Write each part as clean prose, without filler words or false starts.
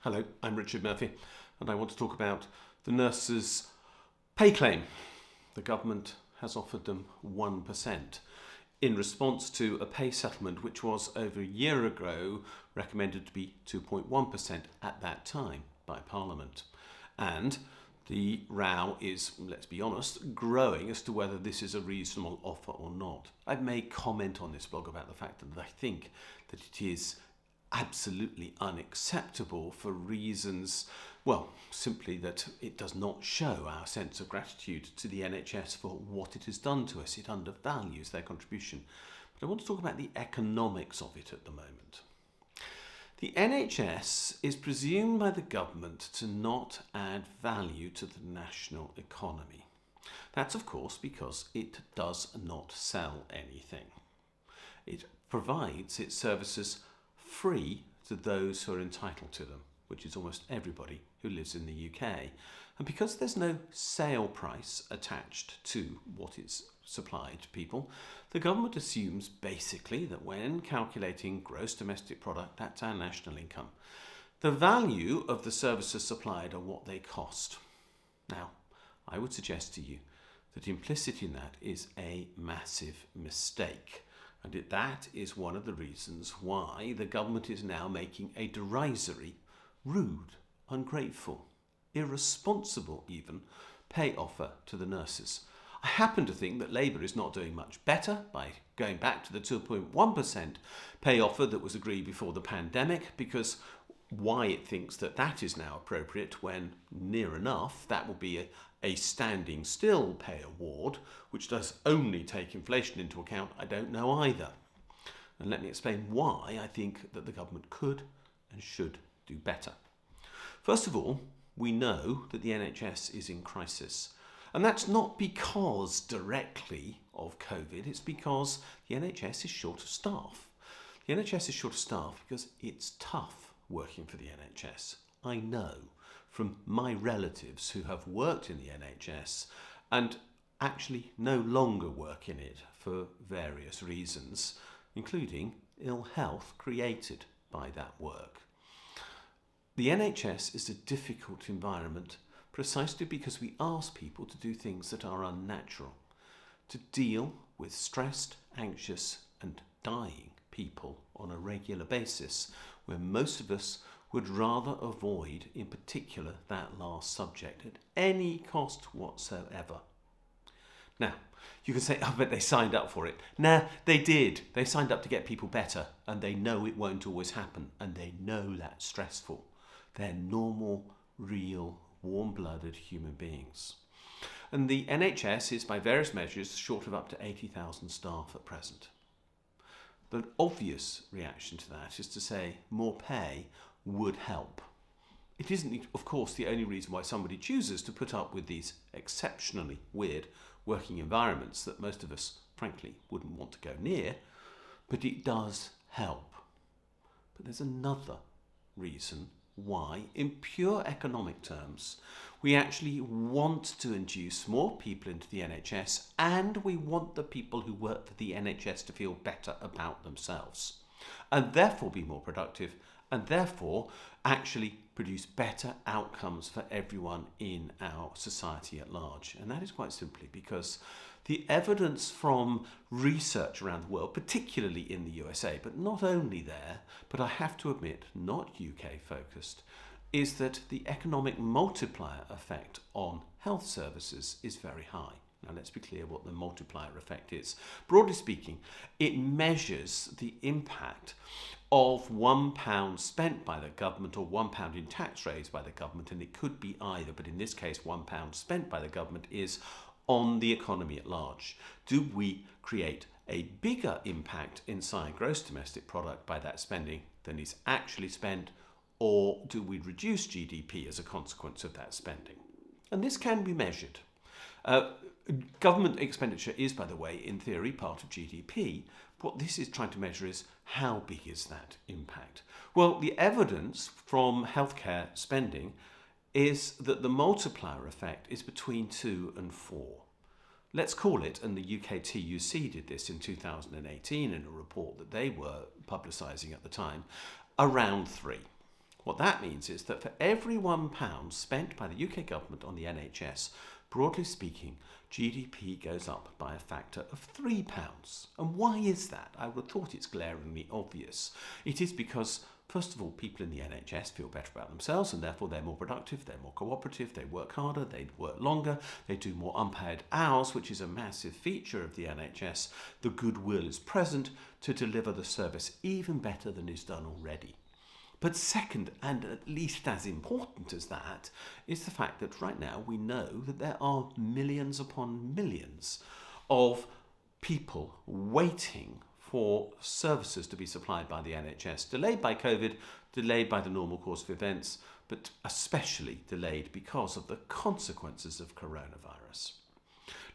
Hello, I'm Richard Murphy, and I want to talk about the nurses' pay claim. The government has offered them 1% in response to a pay settlement which was over a year ago recommended to be 2.1% at that time by Parliament. And the row is, let's be honest, growing as to whether this is a reasonable offer or not. I've made comment on this blog about the fact that I think that it is absolutely unacceptable for reasons, well, simply that it does not show our sense of gratitude to the NHS for what it has done to us. It undervalues their contribution. But I want to talk about the economics of it at the moment. The NHS is presumed by the government to not add value to the national economy. That's, of course, because it does not sell anything. It provides its services free to those who are entitled to them, which is almost everybody who lives in the UK. And because there's no sale price attached to what is supplied to people, the government assumes basically that when calculating gross domestic product, that's our national income, the value of the services supplied are what they cost. Now, I would suggest to you that implicit in that is a massive mistake. And that is one of the reasons why the government is now making a derisory, rude, ungrateful, irresponsible even, pay offer to the nurses. I happen to think that Labour is not doing much better by going back to the 2.1% pay offer that was agreed before the pandemic, because why it thinks that that is now appropriate when, near enough, that will be a standing still pay award, which does only take inflation into account, I don't know either. And let me explain why I think that the government could and should do better. First of all, we know that the NHS is in crisis. And that's not because directly of COVID, it's because the NHS is short of staff. The NHS is short of staff because it's tough working for the NHS. I know from my relatives who have worked in the NHS and actually no longer work in it for various reasons, including ill health created by that work. The NHS is a difficult environment precisely because we ask people to do things that are unnatural, to deal with stressed, anxious and dying people on a regular basis, where most of us would rather avoid, in particular, that last subject at any cost whatsoever. Now, you can say, but they signed up for it. Nah, they did. They signed up to get people better, and they know it won't always happen, and they know that's stressful. They're normal, real, warm-blooded human beings. And the NHS is, by various measures, short of up to 80,000 staff at present. The obvious reaction to that is to say more pay would help. It isn't, of course, the only reason why somebody chooses to put up with these exceptionally weird working environments that most of us, frankly, wouldn't want to go near, but it does help. But there's another reason why, in pure economic terms, we actually want to induce more people into the NHS, and we want the people who work for the NHS to feel better about themselves, and therefore be more productive, and therefore actually produce better outcomes for everyone in our society at large. And that is quite simply because the evidence from research around the world, particularly in the USA, but not only there, but I have to admit, not UK focused, is that the economic multiplier effect on health services is very high. Now let's be clear what the multiplier effect is. Broadly speaking, it measures the impact of £1 spent by the government or £1 in tax raised by the government, and it could be either, but in this case £1 spent by the government is on the economy at large. Do we create a bigger impact inside gross domestic product by that spending than is actually spent, or do we reduce GDP as a consequence of that spending? And this can be measured. Government expenditure is, by the way, in theory, part of GDP. What this is trying to measure is how big is that impact? Well, the evidence from healthcare spending is that the multiplier effect is between 2 and 4. Let's call it, and the UK TUC did this in 2018 in a report that they were publicising at the time, around 3. What that means is that for every £1 spent by the UK government on the NHS, broadly speaking, GDP goes up by a factor of £3. And why is that? I would have thought it's glaringly obvious. It is because, first of all, people in the NHS feel better about themselves and therefore they're more productive, they're more cooperative, they work harder, they work longer, they do more unpaid hours, which is a massive feature of the NHS. The goodwill is present to deliver the service even better than is done already. But second, and at least as important as that, is the fact that right now we know that there are millions upon millions of people waiting for services to be supplied by the NHS, delayed by COVID, delayed by the normal course of events, but especially delayed because of the consequences of coronavirus.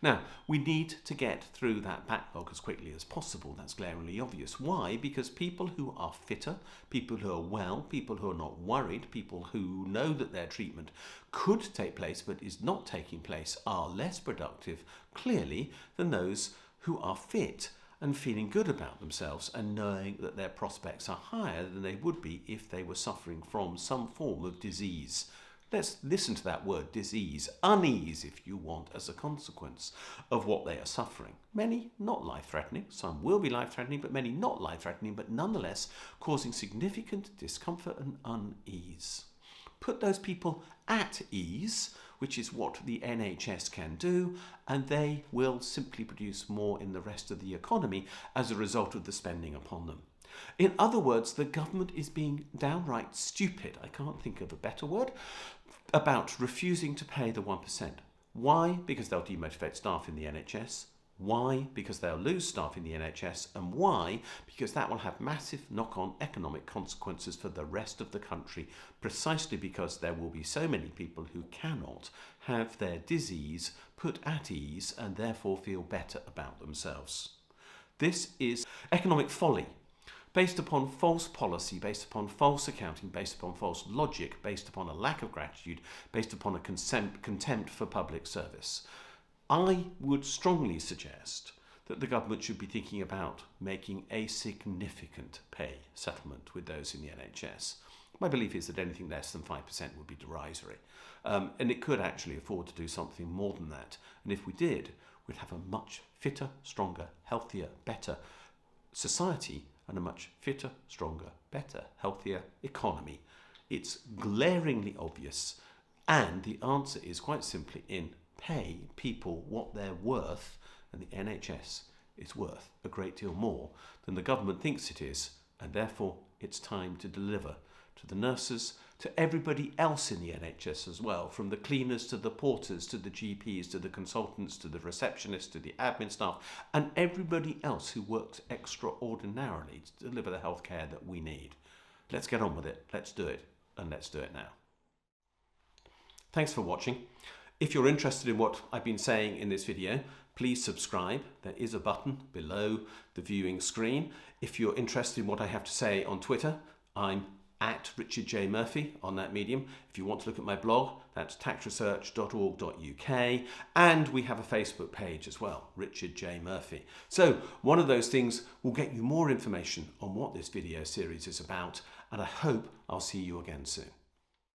Now, we need to get through that backlog as quickly as possible. That's glaringly obvious. Why? Because people who are fitter, people who are well, people who are not worried, people who know that their treatment could take place but is not taking place are less productive, clearly, than those who are fit and feeling good about themselves and knowing that their prospects are higher than they would be if they were suffering from some form of disease. Let's listen to that word, disease, unease if you want, as a consequence of what they are suffering. Many not life-threatening, some will be life-threatening, but many not life-threatening, but nonetheless causing significant discomfort and unease. Put those people at ease, which is what the NHS can do, and they will simply produce more in the rest of the economy as a result of the spending upon them. In other words, the government is being downright stupid, I can't think of a better word, about refusing to pay the 1%. Why? Because they'll demotivate staff in the NHS. Why? Because they'll lose staff in the NHS. And why? Because that will have massive knock-on economic consequences for the rest of the country, precisely because there will be so many people who cannot have their disease put at ease and therefore feel better about themselves. This is economic folly, based upon false policy, based upon false accounting, based upon false logic, based upon a lack of gratitude, based upon a contempt for public service. I would strongly suggest that the government should be thinking about making a significant pay settlement with those in the NHS. My belief is that anything less than 5% would be derisory. And it could actually afford to do something more than that. And if we did, we'd have a much fitter, stronger, healthier, better society and a much fitter, stronger, better, healthier economy. It's glaringly obvious, and the answer is quite simply in pay people what they're worth, and the NHS is worth a great deal more than the government thinks it is, and therefore it's time to deliver to the nurses, to everybody else in the NHS as well, from the cleaners to the porters to the GPs to the consultants to the receptionists to the admin staff and everybody else who works extraordinarily to deliver the healthcare that we need. Let's get on with it, let's do it, and let's do it now. Thanks for watching. If you're interested in what I've been saying in this video, please subscribe. There is a button below the viewing screen. If you're interested in what I have to say on Twitter, I'm at Richard J. Murphy on that medium. If you want to look at my blog, that's taxresearch.org.uk, and we have a Facebook page as well, Richard J. Murphy. So one of those things will get you more information on what this video series is about, and I hope I'll see you again soon.